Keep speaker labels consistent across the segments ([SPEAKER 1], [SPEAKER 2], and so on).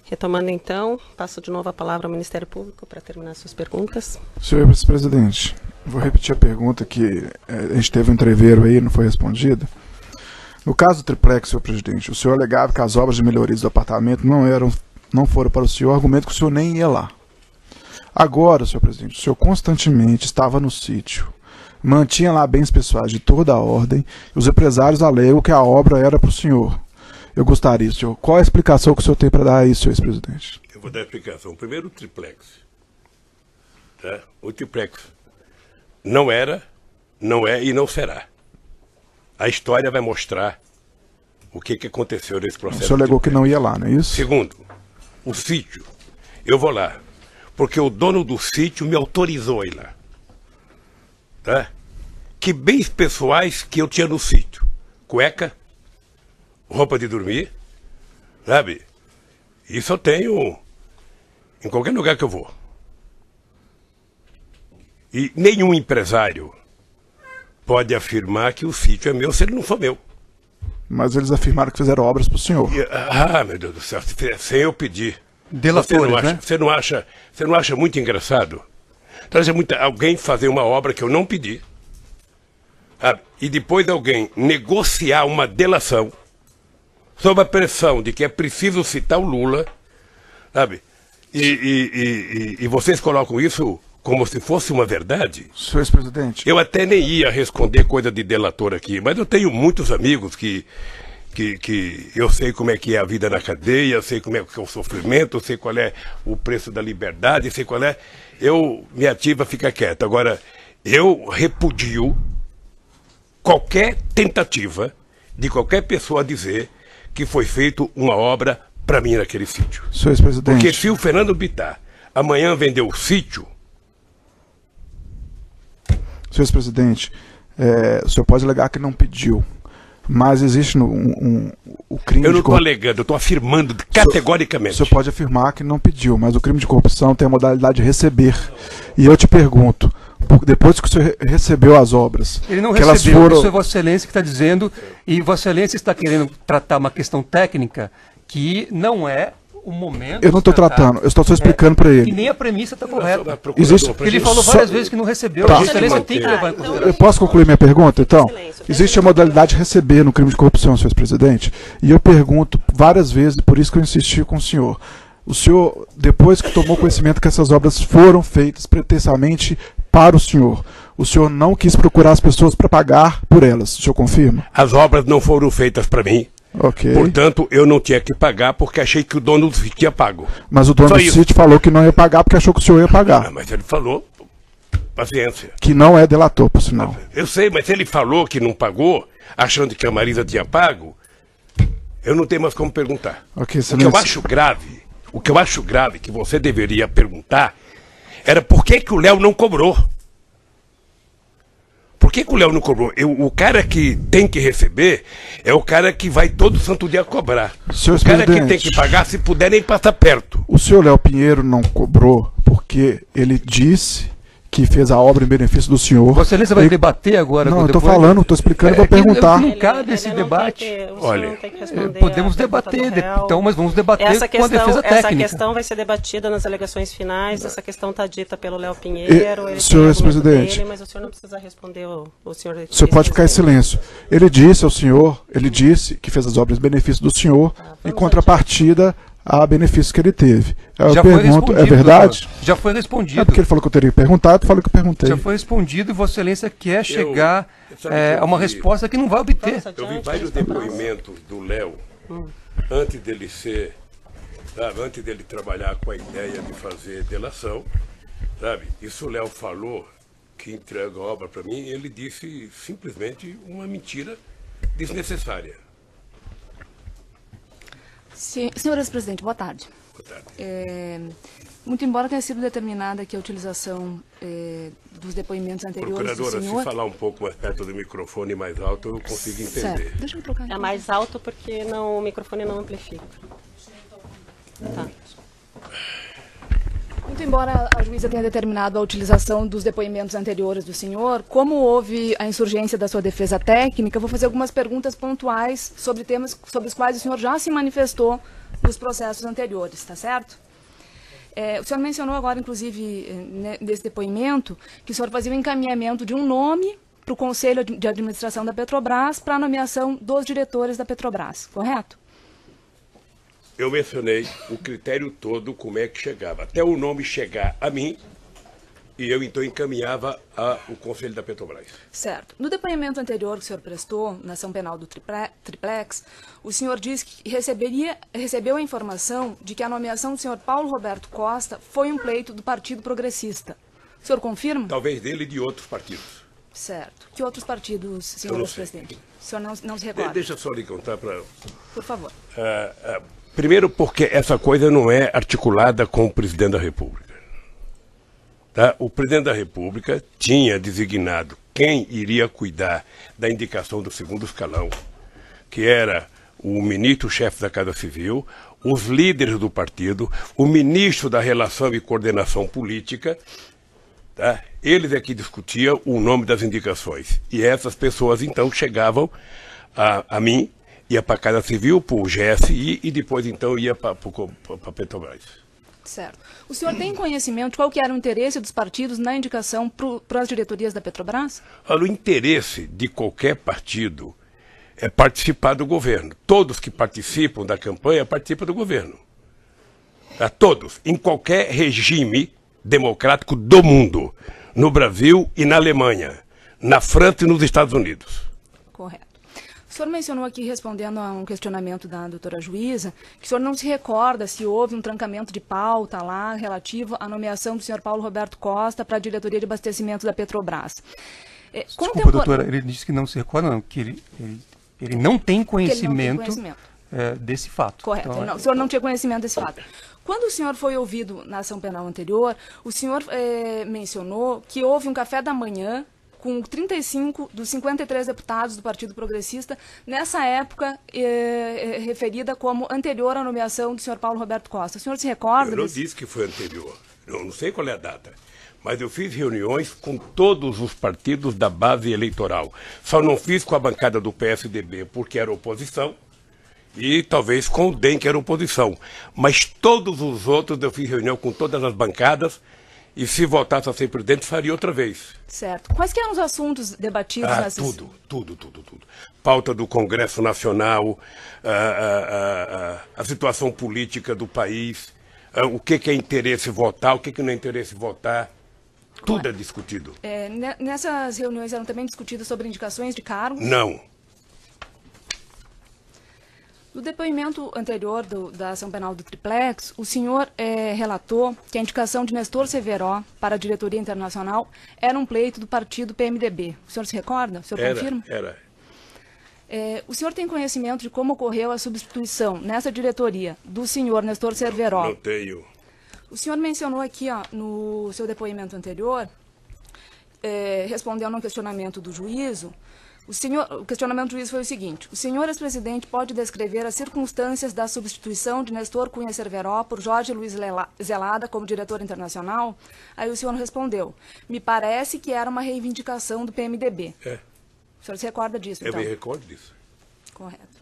[SPEAKER 1] Retomando então, passo de novo a palavra ao Ministério Público para terminar suas perguntas.
[SPEAKER 2] Senhor vice-presidente, vou repetir a pergunta que a gente teve um entreveiro aí, não foi respondida. No caso do triplex, senhor presidente, o senhor alegava que as obras de melhorias do apartamento não foram para o senhor, argumento que o senhor nem ia lá. Agora, senhor presidente, o senhor constantemente estava no sítio, mantinha lá bens pessoais de toda a ordem, e os empresários alegam que a obra era para o senhor. Eu gostaria, senhor, qual a explicação que o senhor tem para dar a isso, senhor ex-presidente?
[SPEAKER 3] Eu vou dar a explicação. Primeiro, o triplex. Tá? O triplex não era, não é e não será. A história vai mostrar o que aconteceu nesse processo.
[SPEAKER 2] O senhor alegou que não ia lá, não é isso?
[SPEAKER 3] Segundo, o sítio. Eu vou lá, porque o dono do sítio me autorizou a ir lá. Tá? Que bens pessoais que eu tinha no sítio? Cueca, roupa de dormir, sabe? Isso eu tenho em qualquer lugar que eu vou. E nenhum empresário pode afirmar que o sítio é meu se ele não for meu.
[SPEAKER 2] Mas eles afirmaram que fizeram obras para o senhor.
[SPEAKER 3] Meu Deus do céu, sem eu pedir.
[SPEAKER 4] Delatores, né?
[SPEAKER 3] Você não acha muito engraçado? Traz alguém fazer uma obra que eu não pedi, sabe? E depois alguém negociar uma delação sob a pressão de que é preciso citar o Lula, sabe? E vocês colocam isso como se fosse uma verdade.
[SPEAKER 2] Senhor ex-presidente.
[SPEAKER 3] Eu até nem ia responder coisa de delator aqui, mas eu tenho muitos amigos que eu sei como é que é a vida na cadeia, eu sei como é que é o sofrimento, eu sei qual é o preço da liberdade, eu sei qual é. Minha ativa fica quieta. Agora, eu repudio qualquer tentativa de qualquer pessoa dizer que foi feita uma obra para mim naquele sítio.
[SPEAKER 2] Senhor ex-presidente.
[SPEAKER 3] Porque se o Fernando Bittar amanhã vendeu o sítio...
[SPEAKER 2] Senhor ex-presidente, o senhor pode alegar que não pediu, mas existe o crime
[SPEAKER 3] Eu não estou alegando, eu estou afirmando categoricamente.
[SPEAKER 2] O senhor pode afirmar que não pediu, mas o crime de corrupção tem a modalidade de receber. E eu te pergunto, depois que o senhor recebeu as obras...
[SPEAKER 4] Ele não
[SPEAKER 2] que
[SPEAKER 4] recebeu,
[SPEAKER 2] elas foram...
[SPEAKER 4] isso é Vossa Excelência que está dizendo, e Vossa Excelência está querendo tratar uma questão técnica que não é o momento...
[SPEAKER 2] Eu não estou tratando, eu estou só explicando para ele.
[SPEAKER 4] E nem a premissa está correta.
[SPEAKER 2] Existe...
[SPEAKER 4] Ele falou várias vezes que não recebeu,
[SPEAKER 2] Tá.
[SPEAKER 4] Vossa Excelência tem que levar em consideração.
[SPEAKER 2] Eu posso concluir minha pergunta, então? Existe a modalidade de receber no crime de corrupção, senhor presidente, e eu pergunto várias vezes, por isso que eu insisti com o senhor. O senhor, depois que tomou conhecimento que essas obras foram feitas pretensamente para o senhor não quis procurar as pessoas para pagar por elas, o senhor confirma?
[SPEAKER 3] As obras não foram feitas para mim.
[SPEAKER 2] Ok.
[SPEAKER 3] Portanto, eu não tinha que pagar porque achei que o dono do sítio ia pago.
[SPEAKER 2] Mas o dono do sítio falou que não ia pagar porque achou que o senhor ia pagar.
[SPEAKER 3] Mas ele falou, paciência.
[SPEAKER 2] Que não é delator, por sinal.
[SPEAKER 3] Eu sei, mas ele falou que não pagou, achando que a Marisa tinha pago, eu não tenho mais como perguntar.
[SPEAKER 2] Ok,
[SPEAKER 3] o que eu acho grave, que você deveria perguntar, era por que o Léo não cobrou. Por que o Léo não cobrou? O cara que tem que receber é o cara que vai todo santo dia cobrar.
[SPEAKER 2] Senhor
[SPEAKER 3] o cara que tem que pagar, se puder, nem passar perto.
[SPEAKER 2] O senhor Léo Pinheiro não cobrou porque ele disse que fez a obra em benefício do senhor.
[SPEAKER 4] Vossa Excelência vai debater agora?
[SPEAKER 2] Não, eu estou falando, estou explicando e vou perguntar.
[SPEAKER 4] Não cabe esse debate.
[SPEAKER 1] Olha,
[SPEAKER 4] podemos debater, então, mas vamos debater com a defesa técnica.
[SPEAKER 1] Essa questão vai ser debatida nas alegações finais, essa questão está dita pelo Léo Pinheiro.
[SPEAKER 2] Senhor ex-presidente,
[SPEAKER 1] mas o senhor não precisa responder o senhor.
[SPEAKER 2] O senhor pode ficar em silêncio. Ele disse ao senhor, ele disse que fez as obras em benefício do senhor, em contrapartida a benefício que ele teve. Eu pergunto, é verdade?
[SPEAKER 4] Já foi respondido.
[SPEAKER 2] É porque ele falou que eu teria perguntado, falou que eu perguntei.
[SPEAKER 4] Já foi respondido e Vossa Excelência quer chegar a uma resposta que não vai obter.
[SPEAKER 3] Eu vi vários depoimentos do Léo antes dele antes dele trabalhar com a ideia de fazer delação, sabe? Isso o Léo falou que entrega a obra para mim e ele disse simplesmente uma mentira desnecessária.
[SPEAKER 5] Senhor ex-presidente, boa tarde.
[SPEAKER 3] Boa tarde.
[SPEAKER 5] Muito embora tenha sido determinada aqui a utilização dos depoimentos anteriores
[SPEAKER 3] Procuradora,
[SPEAKER 5] do senhor...
[SPEAKER 3] se falar um pouco mais perto do microfone mais alto, eu consigo entender.
[SPEAKER 5] Certo. Deixa eu trocar.
[SPEAKER 1] É mais alto porque o microfone não amplifica. Tá.
[SPEAKER 5] Muito embora a juíza tenha determinado a utilização dos depoimentos anteriores do senhor, como houve a insurgência da sua defesa técnica, eu vou fazer algumas perguntas pontuais sobre temas sobre os quais o senhor já se manifestou os processos anteriores, está certo? O senhor mencionou agora, inclusive, nesse depoimento, que o senhor fazia o encaminhamento de um nome para o Conselho de Administração da Petrobras para a nomeação dos diretores da Petrobras, correto?
[SPEAKER 3] Eu mencionei o critério todo, como é que chegava. Até o nome chegar a mim, e eu então encaminhava o Conselho da Petrobras.
[SPEAKER 5] Certo. No depoimento anterior que o senhor prestou, na ação penal do Triplex, o senhor disse que recebeu a informação de que a nomeação do senhor Paulo Roberto Costa foi um pleito do Partido Progressista. O senhor confirma?
[SPEAKER 3] Talvez dele e de outros partidos.
[SPEAKER 5] Certo. Que outros partidos, senhor presidente? O senhor não se recorda?
[SPEAKER 3] Deixa eu só lhe contar para...
[SPEAKER 5] Por favor.
[SPEAKER 3] Primeiro porque essa coisa não é articulada com o presidente da República. Tá? O presidente da República tinha designado quem iria cuidar da indicação do segundo escalão, que era o ministro-chefe da Casa Civil, os líderes do partido, o ministro da Relação e Coordenação Política. Tá? Eles é que discutiam o nome das indicações. E essas pessoas, então, chegavam a mim, ia para a Casa Civil, para o GSI, e depois, então, ia para a Petrobras.
[SPEAKER 5] Certo. O senhor tem conhecimento de qual que era o interesse dos partidos na indicação para as diretorias da Petrobras?
[SPEAKER 3] Olha, o interesse de qualquer partido é participar do governo. Todos que participam da campanha participam do governo. Tá? Todos, em qualquer regime democrático do mundo, no Brasil e na Alemanha, na França e nos Estados Unidos.
[SPEAKER 5] Correto. O senhor mencionou aqui, respondendo a um questionamento da doutora juíza, que o senhor não se recorda se houve um trancamento de pauta lá relativo à nomeação do senhor Paulo Roberto Costa para a diretoria de abastecimento da Petrobras.
[SPEAKER 4] Desculpa, doutora, ele disse que não se recorda, não, que ele não tem conhecimento, desse fato.
[SPEAKER 5] Correto, então, o senhor não tinha conhecimento desse fato. Quando o senhor foi ouvido na ação penal anterior, o senhor mencionou que houve um café da manhã com 35 dos 53 deputados do Partido Progressista, nessa época referida como anterior à nomeação do senhor Paulo Roberto Costa. O senhor se recorda?
[SPEAKER 3] Eu não disse que foi anterior. Eu não sei qual é a data. Mas eu fiz reuniões com todos os partidos da base eleitoral. Só não fiz com a bancada do PSDB, porque era oposição, e talvez com o DEM, que era oposição. Mas todos os outros eu fiz reunião com todas as bancadas, e se voltasse a ser presidente, faria outra vez.
[SPEAKER 5] Certo. Quais que eram os assuntos debatidos nessas...
[SPEAKER 3] Tudo. Pauta do Congresso Nacional, a situação política do país, o que é interesse votar, o que não é interesse votar. Tudo é discutido.
[SPEAKER 5] Nessas reuniões eram também discutidas sobre indicações de cargos?
[SPEAKER 3] Não.
[SPEAKER 5] No depoimento anterior da ação penal do Triplex, o senhor relatou que a indicação de Nestor Severo para a diretoria internacional era um pleito do partido PMDB. O senhor se recorda? O senhor confirma?
[SPEAKER 3] Era.
[SPEAKER 5] O senhor tem conhecimento de como ocorreu a substituição nessa diretoria do senhor Nestor Severo?
[SPEAKER 3] Não tenho.
[SPEAKER 5] O senhor mencionou aqui, no seu depoimento anterior, respondendo a um questionamento do juízo, o questionamento do juiz foi o seguinte: o senhor ex-presidente pode descrever as circunstâncias da substituição de Nestor Cunha Severo por Jorge Luiz Zelada como diretor internacional? Aí o senhor respondeu: me parece que era uma reivindicação do PMDB. O senhor se recorda disso, então?
[SPEAKER 3] Eu me recordo disso.
[SPEAKER 5] Correto.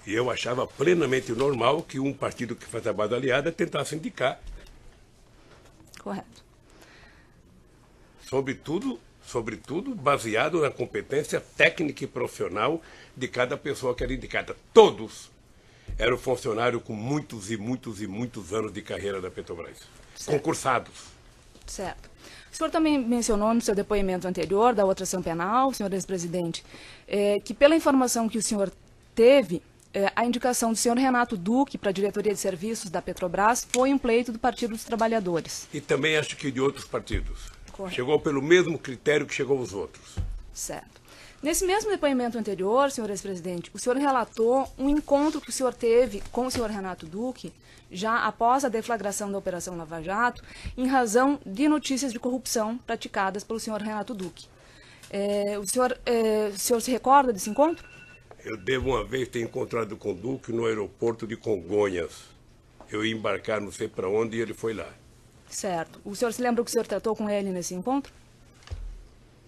[SPEAKER 3] E eu achava plenamente normal que um partido que faz a base aliada tentasse indicar.
[SPEAKER 5] Correto.
[SPEAKER 3] Sobretudo baseado na competência técnica e profissional de cada pessoa que era indicada. Todos eram funcionários com muitos anos de carreira da Petrobras. Certo. Concursados.
[SPEAKER 5] Certo. O senhor também mencionou no seu depoimento anterior da outra ação penal, senhor ex-presidente, que pela informação que o senhor teve, a indicação do senhor Renato Duque para a diretoria de serviços da Petrobras foi um pleito do Partido dos Trabalhadores.
[SPEAKER 3] E também acho que de outros partidos.
[SPEAKER 5] Correto.
[SPEAKER 3] Chegou pelo mesmo critério que chegou os outros.
[SPEAKER 5] Certo. Nesse mesmo depoimento anterior, senhor ex-presidente, o senhor relatou um encontro que o senhor teve com o senhor Renato Duque, já após a deflagração da Operação Lava Jato, em razão de notícias de corrupção praticadas pelo senhor Renato Duque. O senhor se recorda desse encontro?
[SPEAKER 3] Eu devo uma vez ter encontrado com o Duque no aeroporto de Congonhas. Eu ia embarcar não sei para onde e ele foi lá.
[SPEAKER 5] Certo. O senhor se lembra o que o senhor tratou com ele nesse encontro?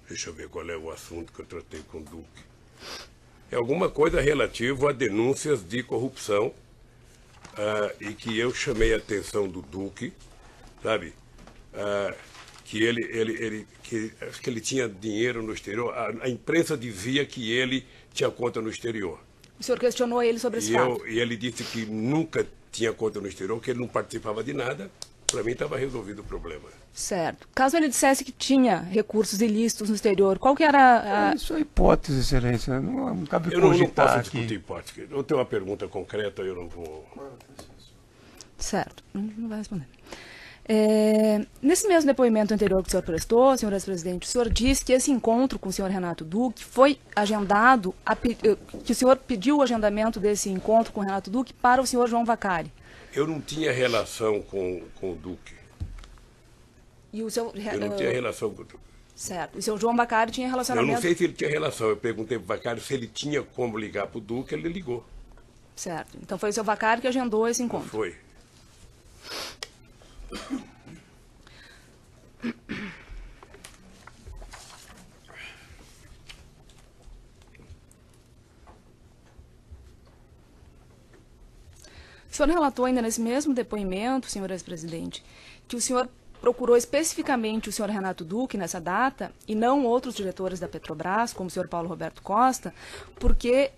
[SPEAKER 3] Deixa eu ver qual é o assunto que eu tratei com o Duque. É alguma coisa relativa a denúncias de corrupção e que eu chamei a atenção do Duque, sabe? Que acho que ele tinha dinheiro no exterior. A imprensa dizia que ele tinha conta no exterior.
[SPEAKER 5] O senhor questionou ele sobre esse fato?
[SPEAKER 3] E ele disse que nunca tinha conta no exterior, que ele não participava de nada. Para mim estava resolvido o problema.
[SPEAKER 5] Certo. Caso ele dissesse que tinha recursos ilícitos no exterior, qual que era a...
[SPEAKER 4] Isso é hipótese, excelência. Não cabe
[SPEAKER 3] eu não
[SPEAKER 4] cogitar
[SPEAKER 3] posso discutir hipótese. Eu tenho uma pergunta concreta, eu não vou...
[SPEAKER 5] Certo. Não vai responder. Nesse mesmo depoimento anterior que o senhor prestou, senhor ex-presidente, o senhor disse que esse encontro com o senhor Renato Duque foi agendado, que o senhor pediu o agendamento desse encontro com o Renato Duque para o senhor João Vacari.
[SPEAKER 3] Eu não tinha relação com o Duque.
[SPEAKER 5] E o seu,
[SPEAKER 3] eu não tinha relação com o Duque.
[SPEAKER 5] Certo. E o seu João Vacari tinha relacionamento...
[SPEAKER 3] Eu não sei se ele tinha relação. Eu perguntei para o Vacari se ele tinha como ligar para o Duque, ele ligou.
[SPEAKER 5] Certo. Então foi o seu Vacari que agendou esse encontro.
[SPEAKER 3] Foi.
[SPEAKER 5] O senhor relatou ainda nesse mesmo depoimento, senhor ex-presidente, que o senhor procurou especificamente o senhor Renato Duque nessa data e não outros diretores da Petrobras, como o senhor Paulo Roberto Costa, porque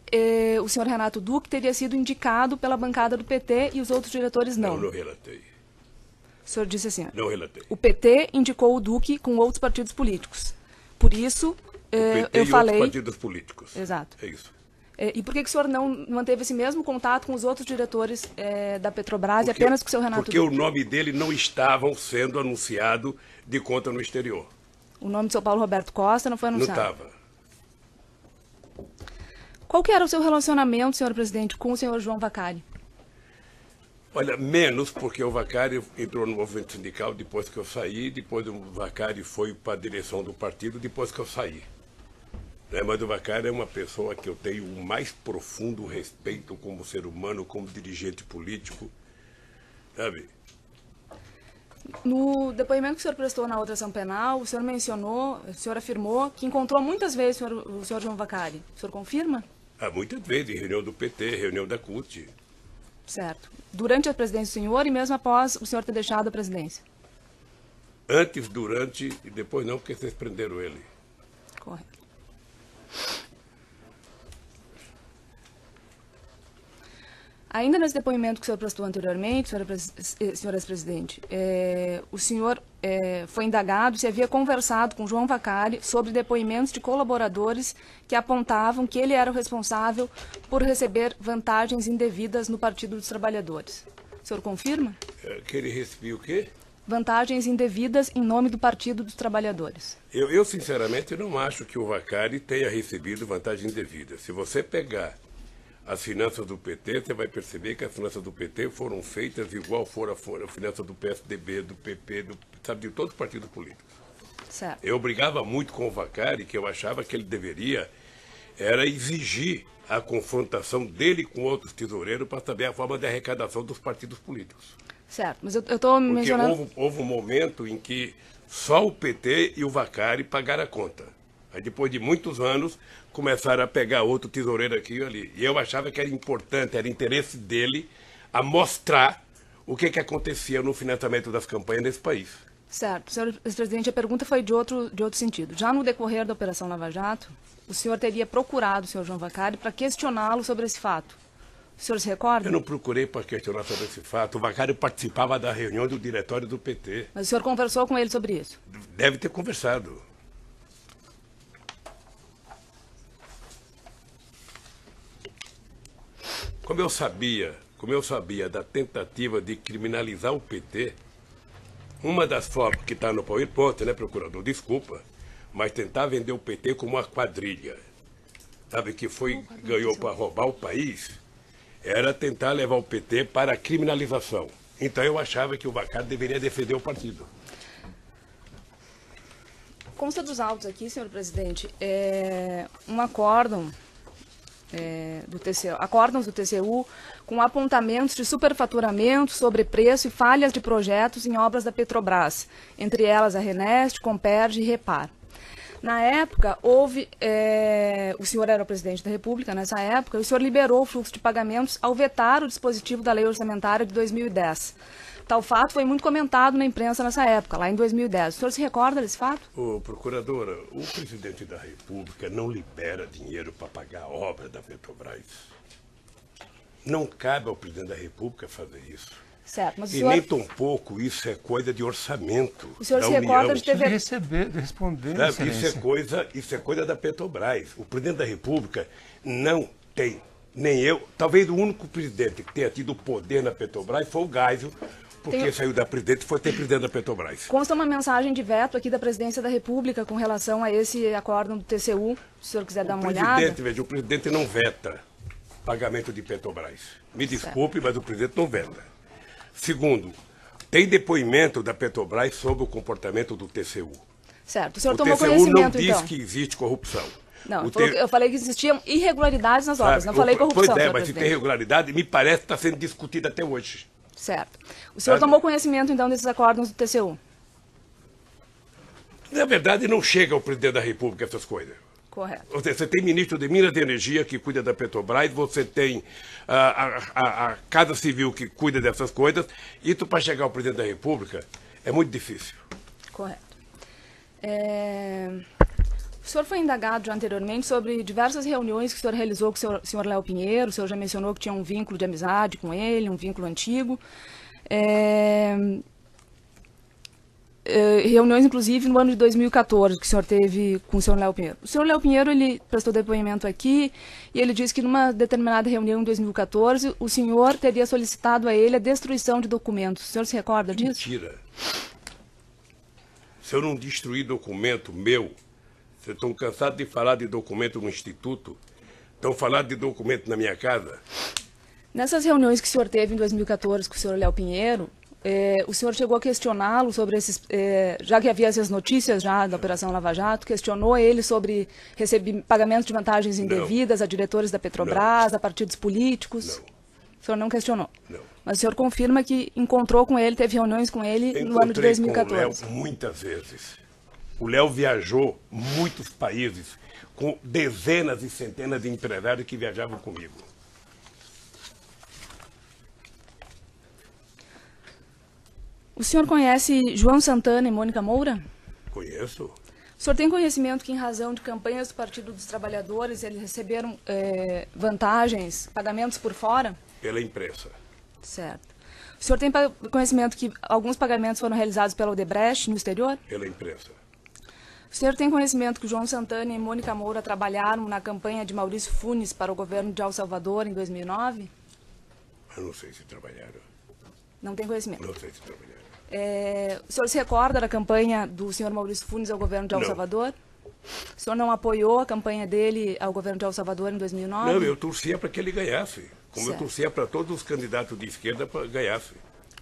[SPEAKER 5] o senhor Renato Duque teria sido indicado pela bancada do PT e os outros diretores não.
[SPEAKER 3] Não relatei.
[SPEAKER 5] O senhor disse assim,
[SPEAKER 3] não relatei.
[SPEAKER 5] O PT indicou o Duque com outros partidos políticos. Por isso, eu falei...
[SPEAKER 3] outros partidos políticos.
[SPEAKER 5] Exato.
[SPEAKER 3] É isso.
[SPEAKER 5] E por que o senhor não manteve esse mesmo contato com os outros diretores da Petrobras e apenas com o seu Renato Duque?
[SPEAKER 3] Porque o nome dele não estava sendo anunciado de conta no exterior.
[SPEAKER 5] O nome do seu Paulo Roberto Costa não foi anunciado?
[SPEAKER 3] Não estava.
[SPEAKER 5] Qual que era o seu relacionamento, senhor presidente, com o senhor João Vacari?
[SPEAKER 3] Olha, menos porque o Vacari entrou no movimento sindical depois que eu saí, depois o Vacari foi para a direção do partido depois que eu saí. Mas o Vacari é uma pessoa que eu tenho o mais profundo respeito como ser humano, como dirigente político, sabe?
[SPEAKER 5] No depoimento que o senhor prestou na outra ação penal, o senhor mencionou, o senhor afirmou que encontrou muitas vezes o senhor João Vacari. O senhor confirma?
[SPEAKER 3] Muitas vezes, em reunião do PT, reunião da CUT.
[SPEAKER 5] Certo. Durante a presidência do senhor e mesmo após o senhor ter deixado a presidência?
[SPEAKER 3] Antes, durante e depois não, porque vocês prenderam ele.
[SPEAKER 5] Correto. Ainda nesse depoimento que o senhor prestou anteriormente, senhor ex-presidente, o senhor foi indagado se havia conversado com João Vacari sobre depoimentos de colaboradores que apontavam que ele era o responsável por receber vantagens indevidas no Partido dos Trabalhadores. O senhor confirma?
[SPEAKER 3] Que ele recebia o quê?
[SPEAKER 5] Vantagens indevidas em nome do Partido dos Trabalhadores.
[SPEAKER 3] Eu sinceramente, não acho que o Vacari tenha recebido vantagem indevida. Se você pegar as finanças do PT, você vai perceber que as finanças do PT foram feitas igual foram as finanças do PSDB, do PP, sabe, de todos os partidos políticos.
[SPEAKER 5] Certo.
[SPEAKER 3] Eu brigava muito com o Vacari, que eu achava que ele deveria era exigir a confrontação dele com outros tesoureiros para saber a forma de arrecadação dos partidos políticos.
[SPEAKER 5] Certo, mas eu estou mencionando...
[SPEAKER 3] Porque houve um momento em que só o PT e o Vacari pagaram a conta. Aí depois de muitos anos, começaram a pegar outro tesoureiro aqui e ali. E eu achava que era importante, era interesse dele a mostrar o que acontecia no financiamento das campanhas nesse país.
[SPEAKER 5] Certo. Senhor ex-presidente, a pergunta foi de outro sentido. Já no decorrer da Operação Lava Jato, o senhor teria procurado o senhor João Vacari para questioná-lo sobre esse fato. O senhor se recorda?
[SPEAKER 3] Eu não procurei para questionar sobre esse fato. O Vacari participava da reunião do diretório do PT.
[SPEAKER 5] Mas o senhor conversou com ele sobre isso?
[SPEAKER 3] Deve ter conversado. Como eu sabia da tentativa de criminalizar o PT, uma das formas que está no PowerPoint, né, procurador, desculpa, mas tentar vender o PT como uma quadrilha, sabe, que ganhou para roubar o país, era tentar levar o PT para a criminalização. Então eu achava que o Vacari deveria defender o partido.
[SPEAKER 5] Consta dos autos aqui, senhor presidente, um acórdão acórdãos do TCU com apontamentos de superfaturamento, sobrepreço e falhas de projetos em obras da Petrobras, entre elas a Renest, Comperj e Repar. Na época, houve... o senhor era o presidente da República nessa época, e o senhor liberou o fluxo de pagamentos ao vetar o dispositivo da Lei Orçamentária de 2010. Tal fato foi muito comentado na imprensa nessa época, lá em 2010. O senhor se recorda desse fato?
[SPEAKER 3] Ô, procuradora, o presidente da República não libera dinheiro para pagar a obra da Petrobras. Não cabe ao presidente da República fazer isso.
[SPEAKER 5] Certo, mas o
[SPEAKER 3] E
[SPEAKER 5] senhor...
[SPEAKER 3] nem tampouco isso é coisa de orçamento.
[SPEAKER 5] O senhor
[SPEAKER 3] da
[SPEAKER 5] se recorda
[SPEAKER 3] União.
[SPEAKER 5] de ter...
[SPEAKER 4] Responder,
[SPEAKER 3] Sabe, isso é coisa da Petrobras. O presidente da República não tem, nem eu, talvez o único presidente que tenha tido poder na Petrobras foi o Geisel, porque saiu da presidência e foi ter presidente da Petrobras.
[SPEAKER 5] Consta uma mensagem de veto aqui da Presidência da República com relação a esse acórdão do TCU, se o senhor quiser dar uma olhada.
[SPEAKER 3] Veja, o presidente não veta pagamento de Petrobras. Me desculpe, mas o presidente não veta. Segundo, tem depoimento da Petrobras sobre o comportamento do TCU.
[SPEAKER 5] Certo, o senhor
[SPEAKER 3] O
[SPEAKER 5] tomou
[SPEAKER 3] TCU
[SPEAKER 5] conhecimento,
[SPEAKER 3] não diz
[SPEAKER 5] então?
[SPEAKER 3] que existe corrupção.
[SPEAKER 5] Não, eu falei que existiam irregularidades nas obras, não falei corrupção,
[SPEAKER 3] Pois é,
[SPEAKER 5] senhor
[SPEAKER 3] mas se
[SPEAKER 5] presidente.
[SPEAKER 3] tem irregularidade, me parece que está sendo discutida até hoje.
[SPEAKER 5] Certo. O senhor tomou conhecimento, então, desses acórdãos do TCU?
[SPEAKER 3] Na verdade, não chega ao presidente da República essas coisas.
[SPEAKER 5] Correto.
[SPEAKER 3] Você tem ministro de Minas e Energia que cuida da Petrobras, você tem a Casa Civil que cuida dessas coisas. Isso para chegar ao presidente da República é muito difícil.
[SPEAKER 5] Correto. O senhor foi indagado já anteriormente sobre diversas reuniões que o senhor realizou com o senhor Léo Pinheiro. O senhor já mencionou que tinha um vínculo de amizade com ele, um vínculo antigo. Reuniões, inclusive, no ano de 2014, que o senhor teve com o senhor Léo Pinheiro. O senhor Léo Pinheiro, ele prestou depoimento aqui e ele disse que numa determinada reunião em 2014, o senhor teria solicitado a ele a destruição de documentos. O senhor se recorda disso?
[SPEAKER 3] Mentira. Se eu não destruir documento meu, vocês estão cansados de falar de documento no Instituto? Estão falando de documento na minha casa?
[SPEAKER 5] Nessas reuniões que o senhor teve em 2014 com o senhor Léo Pinheiro, o senhor chegou a questioná-lo sobre esses... já que havia essas notícias já da Operação Lava Jato, questionou ele sobre pagamento de vantagens indevidas a diretores da Petrobras, a partidos políticos? Não. O senhor não questionou?
[SPEAKER 3] Não.
[SPEAKER 5] Mas o senhor confirma que encontrou com ele, teve reuniões com ele no ano de 2014?
[SPEAKER 3] Com o Léo muitas vezes. O Léo viajou muitos países com dezenas e centenas de empresários que viajavam comigo.
[SPEAKER 5] O senhor conhece João Santana e Mônica Moura?
[SPEAKER 3] Conheço.
[SPEAKER 5] O senhor tem conhecimento que, em razão de campanhas do Partido dos Trabalhadores, eles receberam vantagens, pagamentos por fora?
[SPEAKER 3] Pela imprensa.
[SPEAKER 5] Certo. O senhor tem conhecimento que alguns pagamentos foram realizados pela Odebrecht no exterior?
[SPEAKER 3] Pela imprensa.
[SPEAKER 5] O senhor tem conhecimento que João Santana e Mônica Moura trabalharam na campanha de Maurício Funes para o governo de El Salvador em 2009?
[SPEAKER 3] Eu não sei se trabalharam.
[SPEAKER 5] Não tem conhecimento?
[SPEAKER 3] Não sei se trabalharam.
[SPEAKER 5] O senhor se recorda da campanha do senhor Maurício Funes ao governo de El Salvador? O senhor não apoiou a campanha dele ao governo de El Salvador em 2009?
[SPEAKER 3] Não, eu torcia para que ele ganhasse. Como eu torcia para todos os candidatos de esquerda para que ganhasse.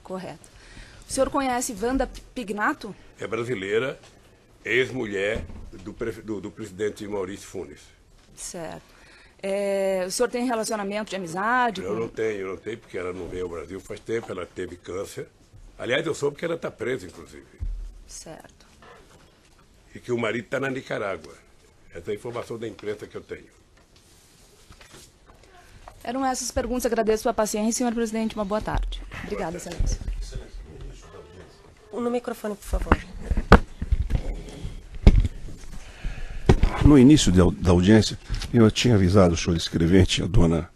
[SPEAKER 5] Correto. O senhor conhece Wanda Pignato?
[SPEAKER 3] É brasileira, ex-mulher do presidente Maurício Funes.
[SPEAKER 5] Certo. O senhor tem relacionamento de amizade?
[SPEAKER 3] Eu não tenho, porque ela não veio ao Brasil faz tempo, ela teve câncer. Aliás, eu soube que ela está presa, inclusive.
[SPEAKER 5] Certo.
[SPEAKER 3] E que o marido está na Nicarágua. Essa é a informação da imprensa que eu tenho.
[SPEAKER 5] Eram essas perguntas. Agradeço a sua paciência, senhor presidente. Uma boa tarde. Obrigada, excelência.
[SPEAKER 1] No microfone, por favor.
[SPEAKER 6] No início da audiência, eu tinha avisado o senhor escrevente, a dona,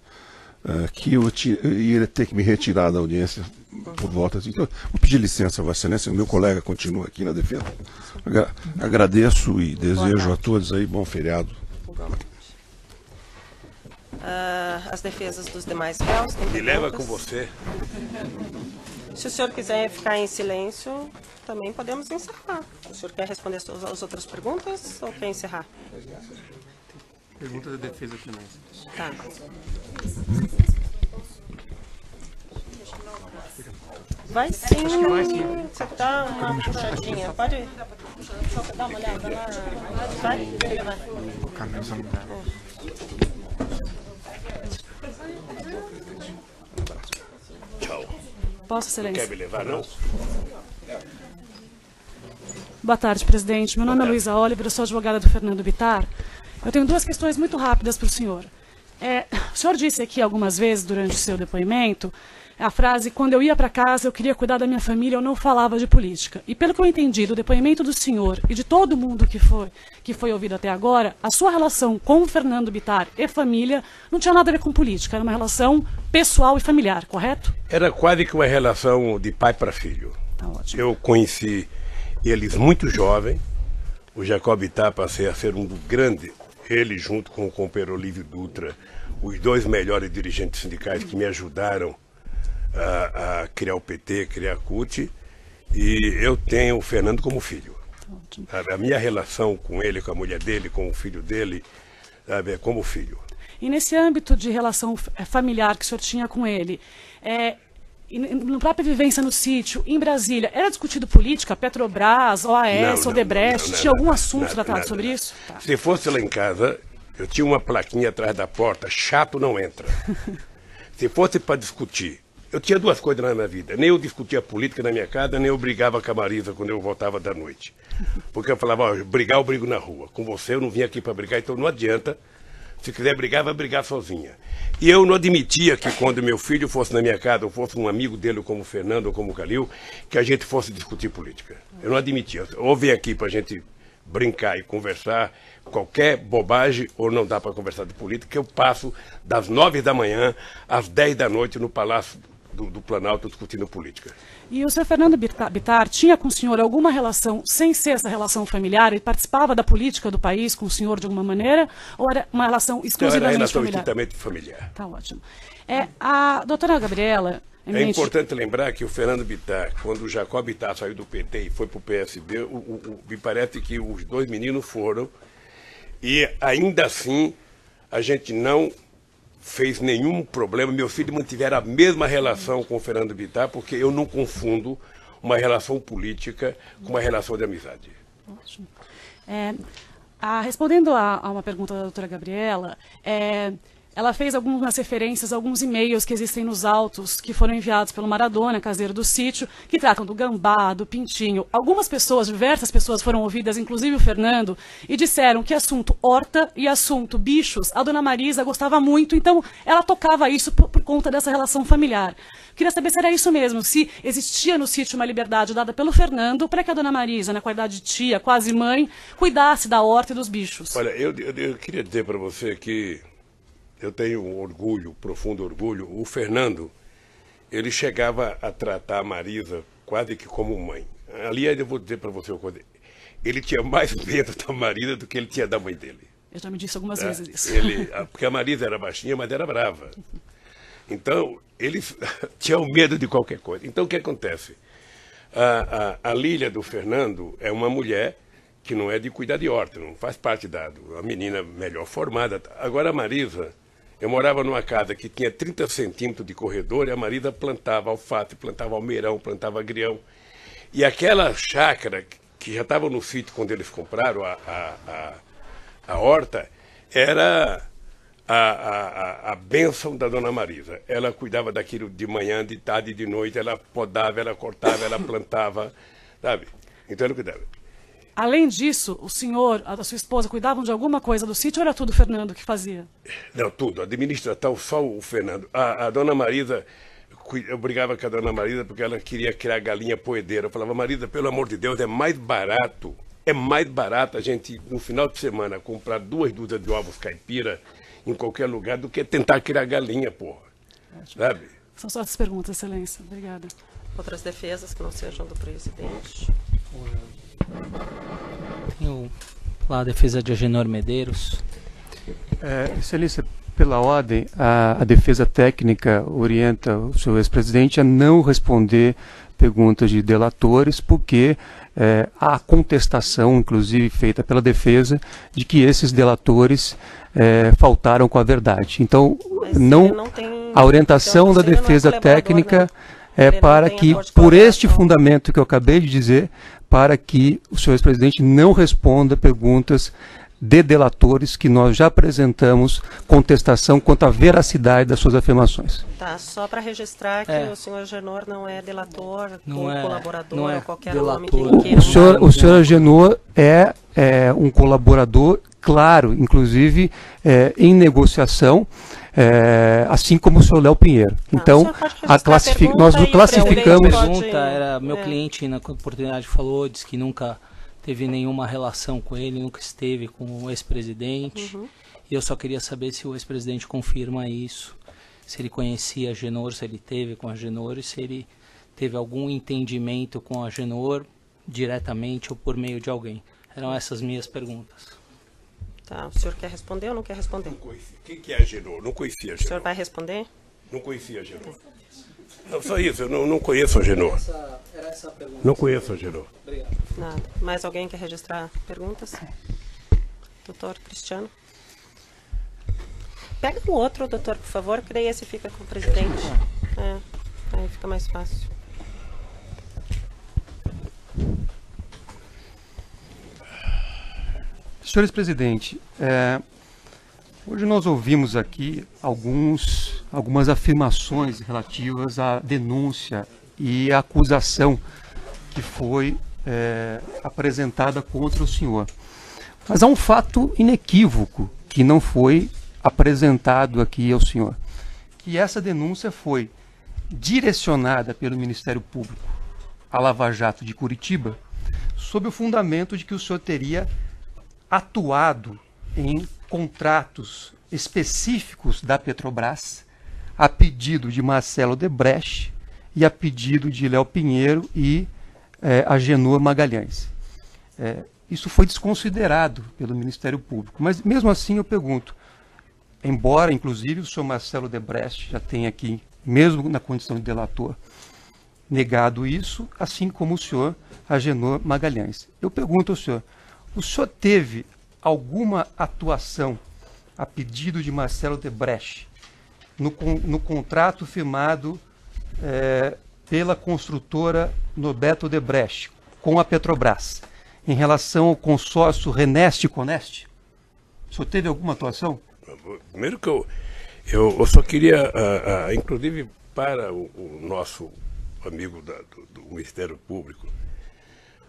[SPEAKER 6] que eu ia ter que me retirar da audiência por volta. Então, vou pedir licença, Vossa Excelência, meu colega continua aqui na defesa. Agradeço e desejo a todos aí bom feriado.
[SPEAKER 1] As defesas dos demais réus.
[SPEAKER 3] Me leva com você.
[SPEAKER 1] Se o senhor quiser ficar em silêncio, também podemos encerrar. O senhor quer responder as outras perguntas ou quer encerrar?
[SPEAKER 4] Pergunta da defesa também.
[SPEAKER 1] Tá. Vai sim. Você dá uma puxadinha. Pode só dar uma olhada lá. Vai.
[SPEAKER 3] Tchau.
[SPEAKER 5] Posso, excelência?
[SPEAKER 3] Quer me levar, não?
[SPEAKER 7] Boa tarde, presidente. Meu nome é Luísa Oliver, eu sou advogada do Fernando Bittar. Eu tenho duas questões muito rápidas para o senhor. O senhor disse aqui algumas vezes durante o seu depoimento a frase, quando eu ia para casa eu queria cuidar da minha família, eu não falava de política. E pelo que eu entendi do depoimento do senhor e de todo mundo que foi ouvido até agora, a sua relação com o Fernando Bittar e família não tinha nada a ver com política, era uma relação pessoal e familiar, correto?
[SPEAKER 3] Era quase que uma relação de pai para filho.
[SPEAKER 7] Tá ótimo.
[SPEAKER 3] Eu conheci eles muito jovem, o Jacob Bittar passei a ser um dos grandes, ele junto com o companheiro Olívio Dutra, os dois melhores dirigentes sindicais que me ajudaram a criar o PT, criar a CUT, e eu tenho o Fernando como filho. A minha relação com ele, com a mulher dele, com o filho dele, sabe, é como filho.
[SPEAKER 7] E nesse âmbito de relação familiar que o senhor tinha com ele, na própria vivência no sítio, em Brasília, era discutido política, Petrobras, OAS, Odebrecht, tinha algum assunto tratado sobre isso? Tá.
[SPEAKER 3] Se fosse lá em casa, eu tinha uma plaquinha atrás da porta, chato não entra. Se fosse para discutir, eu tinha duas coisas na minha vida, nem eu discutia política na minha casa, nem eu brigava com a Marisa quando eu voltava da noite. Porque eu falava, ó, brigar eu brigo na rua, com você eu não vim aqui para brigar, então não adianta, se quiser brigar, vai brigar sozinha. E eu não admitia que quando meu filho fosse na minha casa, ou fosse um amigo dele, como o Fernando ou como o Calil, que a gente fosse discutir política. Eu não admitia. Ou vem aqui para a gente brincar e conversar qualquer bobagem, ou não dá para conversar de política, eu passo das 9 da manhã às 10 da noite no Palácio do Planalto discutindo política.
[SPEAKER 7] E o senhor Fernando Bittar tinha com o senhor alguma relação, sem ser essa relação familiar, ele participava da política do país com o senhor de alguma maneira, ou era uma relação exclusivamente familiar?
[SPEAKER 3] Era relação estritamente familiar.
[SPEAKER 7] Tá ótimo. A doutora Gabriela...
[SPEAKER 3] É importante lembrar que o Fernando Bittar, quando o Jacob Bittar saiu do PT e foi para o PSB, me parece que os dois meninos foram, e ainda assim a gente não fez nenhum problema. Meu filho mantiver a mesma relação com o Fernando Bittar, porque eu não confundo uma relação política com uma relação de amizade.
[SPEAKER 7] Ótimo. Respondendo a uma pergunta da doutora Gabriela, ela fez algumas referências a alguns e-mails que existem nos autos que foram enviados pelo Maradona, caseiro do sítio, que tratam do gambá, do pintinho. Algumas pessoas, diversas pessoas foram ouvidas, inclusive o Fernando, e disseram que assunto horta e assunto bichos, a dona Marisa gostava muito, então ela tocava isso por conta dessa relação familiar. Queria saber se era isso mesmo, se existia no sítio uma liberdade dada pelo Fernando para que a dona Marisa, na qualidade de tia, quase mãe, cuidasse da horta e dos bichos.
[SPEAKER 3] Olha, eu queria dizer para você que eu tenho um orgulho, profundo orgulho. O Fernando, ele chegava a tratar a Marisa quase que como mãe. Aliás, eu vou dizer para você uma coisa. Ele tinha mais medo da Marisa do que ele tinha da mãe dele.
[SPEAKER 7] Eu já me disse algumas vezes isso.
[SPEAKER 3] Porque a Marisa era baixinha, mas era brava. Então, ele tinha medo de qualquer coisa. Então, o que acontece? A Lília do Fernando é uma mulher que não é de cuidar de horta, não faz parte da menina melhor formada. Agora, a Marisa... Eu morava numa casa que tinha 30 centímetros de corredor e a Marisa plantava alface, plantava almeirão, plantava agrião. E aquela chácara que já estava no sítio quando eles compraram a horta, era a bênção da dona Marisa. Ela cuidava daquilo de manhã, de tarde, de noite, ela podava, ela cortava, ela plantava, sabe? Então ela cuidava.
[SPEAKER 7] Além disso, o senhor, a sua esposa, cuidavam de alguma coisa do sítio ou era tudo o Fernando que fazia?
[SPEAKER 3] Não, tudo. Administração, só o Fernando. A dona Marisa, eu brigava com a dona Marisa porque ela queria criar galinha poedeira. Eu falava, Marisa, pelo amor de Deus, é mais barato a gente, no final de semana, comprar 2 dúzias de ovos caipira em qualquer lugar do que tentar criar galinha, porra. Sabe?
[SPEAKER 7] São só essas perguntas, excelência. Obrigada.
[SPEAKER 1] Outras defesas que não sejam do presidente?
[SPEAKER 8] Tenho lá a defesa de Agenor Medeiros.
[SPEAKER 4] Excelência, pela ordem, a defesa técnica orienta o senhor ex-presidente a não responder perguntas de delatores, porque há contestação, inclusive feita pela defesa, de que esses delatores faltaram com a verdade. Então, a orientação da defesa técnica é para que, por este fundamento que eu acabei de dizer, para que o senhor ex-presidente não responda perguntas de delatores que nós já apresentamos contestação quanto à veracidade das suas afirmações.
[SPEAKER 1] Tá, só para registrar que o senhor Agenor não é delator,
[SPEAKER 8] Não
[SPEAKER 1] ou
[SPEAKER 8] é-
[SPEAKER 1] colaborador,
[SPEAKER 8] não é
[SPEAKER 1] ou qualquer
[SPEAKER 8] delator.
[SPEAKER 1] nome que queira.
[SPEAKER 4] O senhor Agenor é um colaborador, claro, inclusive em negociação, assim como o senhor Léo Pinheiro. Então,
[SPEAKER 1] o senhor pode registrar a
[SPEAKER 4] nós
[SPEAKER 1] pergunta
[SPEAKER 4] o
[SPEAKER 1] e o
[SPEAKER 4] classificamos...
[SPEAKER 1] presidente pode-
[SPEAKER 8] pergunta era, meu
[SPEAKER 1] é.
[SPEAKER 8] cliente na oportunidade falou, disse que nunca teve nenhuma relação com ele, nunca esteve com o ex-presidente. E eu só queria saber se o ex-presidente confirma isso, se ele conhecia a Agenor, se ele teve com a Agenor e se ele teve algum entendimento com a Agenor diretamente ou por meio de alguém. Eram essas minhas perguntas.
[SPEAKER 1] Tá, o senhor quer responder ou não quer responder?
[SPEAKER 3] Não conhecia. Quem que é Agenor? Não conhecia
[SPEAKER 1] O senhor
[SPEAKER 3] Agenor.
[SPEAKER 1] vai responder?
[SPEAKER 3] Não conhecia Agenor. Não, só isso, eu não conheço Agenor.
[SPEAKER 8] Era essa a pergunta.
[SPEAKER 3] Não conheço Agenor.
[SPEAKER 1] Nada. Mais alguém quer registrar perguntas? Doutor Cristiano? Pega o outro, doutor, por favor, que daí esse fica com o presidente. Aí fica mais fácil.
[SPEAKER 4] Senhores presidente, hoje nós ouvimos aqui algumas afirmações relativas à denúncia e à acusação que foi apresentada contra o senhor. Mas há um fato inequívoco que não foi apresentado aqui ao senhor, que essa denúncia foi direcionada pelo Ministério Público à Lava Jato de Curitiba, sob o fundamento de que o senhor teria atuado em contratos específicos da Petrobras a pedido de Marcelo Odebrecht e a pedido de Léo Pinheiro e Agenor Magalhães. Isso foi desconsiderado pelo Ministério Público, mas mesmo assim eu pergunto, embora inclusive o senhor Marcelo Odebrecht já tenha aqui, mesmo na condição de delator, negado isso, assim como o senhor Agenor Magalhães. Eu pergunto ao senhor, o senhor teve alguma atuação a pedido de Marcelo Odebrecht no contrato firmado pela construtora Norberto Odebrecht com a Petrobras em relação ao consórcio Reneste e Coneste? O senhor teve alguma atuação?
[SPEAKER 3] Primeiro que eu só queria, inclusive para o nosso amigo do Ministério Público,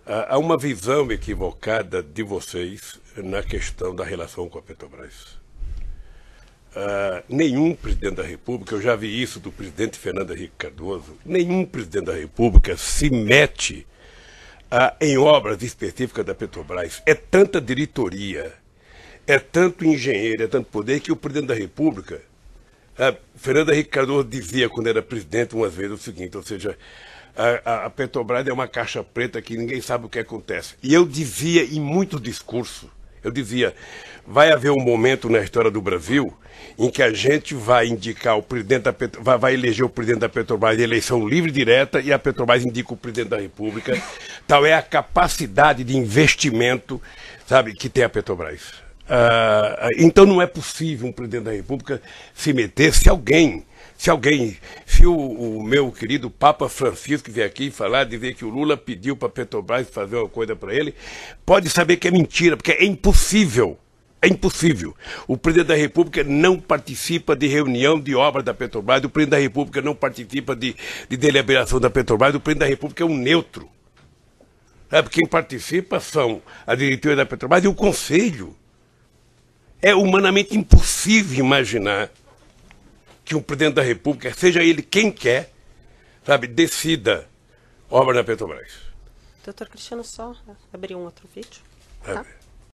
[SPEAKER 3] há uma visão equivocada de vocês na questão da relação com a Petrobras. Nenhum presidente da República, eu já vi isso do presidente Fernando Henrique Cardoso, nenhum presidente da República se mete em obras específicas da Petrobras. É tanta diretoria, é tanto engenheiro, é tanto poder que o presidente da República, Fernando Henrique Cardoso dizia quando era presidente umas vezes o seguinte, ou seja, a Petrobras é uma caixa preta que ninguém sabe o que acontece. E eu dizia em muitos discursos, eu dizia, vai haver um momento na história do Brasil em que a gente vai indicar o presidente da vai eleger o presidente da Petrobras em eleição livre e direta e a Petrobras indica o presidente da República. Tal é a capacidade de investimento, sabe, que tem a Petrobras. Então não é possível um presidente da República se meter se o meu querido Papa Francisco vier aqui falar, dizer que o Lula pediu para a Petrobras fazer uma coisa para ele, pode saber que é mentira, porque é impossível. É impossível. O presidente da República não participa de reunião de obras da Petrobras, o presidente da República não participa de deliberação da Petrobras, o presidente da República é um neutro. Quem participa são a diretoria da Petrobras e o Conselho. É humanamente impossível imaginar que um presidente da República, seja ele quem quer, sabe, decida obra na Petrobras.
[SPEAKER 1] Doutor Cristiano, só abrir um outro vídeo. Tá?